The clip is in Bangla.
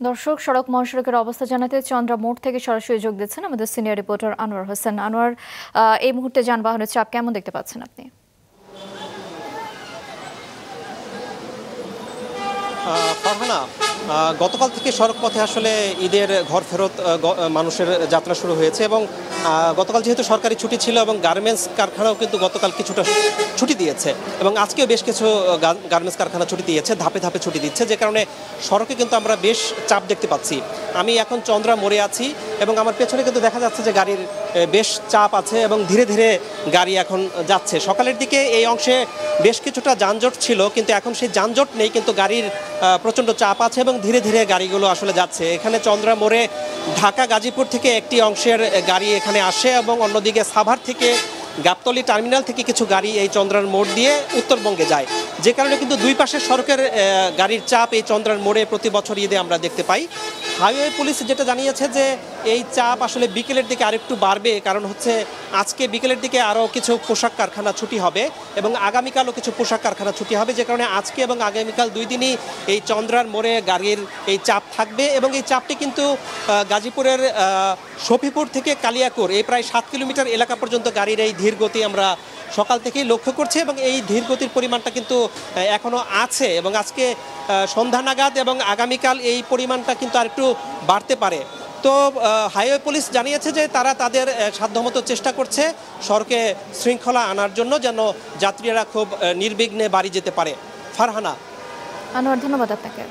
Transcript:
দর্শক, সড়ক মহাসড়কের অবস্থা জানাতে চন্দ্রা মোড় থেকে সরাসরি যোগ দিচ্ছেন আমাদের সিনিয়র রিপোর্টার আনোয়ার হোসেন। আনোয়ার, এই মুহূর্তে যানবাহনের চাপ কেমন দেখতে পাচ্ছেন আপনি? ফারহানা, গতকাল থেকে সড়ক পথে আসলে ঈদের ঘর ফেরত মানুষের যাত্রা শুরু হয়েছে এবং গতকাল যেহেতু সরকারি ছুটি ছিল এবং গার্মেন্টস কারখানাও কিন্তু গতকাল কিছুটা ছুটি দিয়েছে এবং আজকেও বেশ কিছু গার্মেন্টস কারখানা ছুটি দিয়েছে, ধাপে ধাপে ছুটি দিচ্ছে, যে কারণে সড়কে কিন্তু আমরা বেশ চাপ দেখতে পাচ্ছি। আমি এখন চন্দ্রা মোড়ে আছি এবং আমার পেছনে কিন্তু দেখা যাচ্ছে যে গাড়ির বেশ চাপ আছে এবং ধীরে ধীরে গাড়ি এখন যাচ্ছে। সকালের দিকে এই অংশে বেশ কিছুটা যানজট ছিল, কিন্তু এখন সেই যানজট নেই, কিন্তু গাড়ির প্রচণ্ড চাপ আছে এবং ধীরে ধীরে গাড়িগুলো আসলে যাচ্ছে। এখানে চন্দ্রা মোড়ে ঢাকা গাজীপুর থেকে একটি অংশের গাড়ি এখানে আসে এবং অন্যদিকে সাভার থেকে গাবতলী টার্মিনাল থেকে কিছু গাড়ি এই চন্দ্রার মোড় দিয়ে উত্তরবঙ্গে যায়, যে কারণে কিন্তু দুই পাশের সড়কের গাড়ির চাপ এই চন্দ্রার মোড়ে প্রতি বছর ঈদে আমরা দেখতে পাই। হাইওয়ে পুলিশ যেটা জানিয়েছে যে এই চাপ আসলে বিকেলের দিকে আরেকটু বাড়বে, কারণ হচ্ছে আজকে বিকেলের দিকে আরও কিছু পোশাক কারখানা ছুটি হবে এবং আগামীকালও কিছু পোশাক কারখানা ছুটি হবে, যে কারণে আজকে এবং আগামীকাল দুই দিনই এই চন্দ্রার মোড়ে গাড়ির এই চাপ থাকবে। এবং এই চাপটি কিন্তু গাজীপুরের শফিপুর থেকে কালিয়াকৈর এই প্রায় 7 কিলোমিটার এলাকা পর্যন্ত গাড়ির এই ধীর গতি আমরা সকাল থেকেই লক্ষ্য করছি এবং এই ধীর গতির পরিমাণটা কিন্তু এখনও আছে এবং আজকে সন্ধ্যা নাগাদ এবং আগামীকাল এই পরিমাণটা কিন্তু আরেকটু বাড়তে পারে। তো হাইওয়ে পুলিশ জানিয়েছে যে তারা তাদের সাধ্যমতো চেষ্টা করছে সড়কে শৃঙ্খলা আনার জন্য, যেন যাত্রীরা খুব নির্বিঘ্নে বাড়ি যেতে পারে। ফারহানা। আনোয়ার, ধন্যবাদ আপনাকে।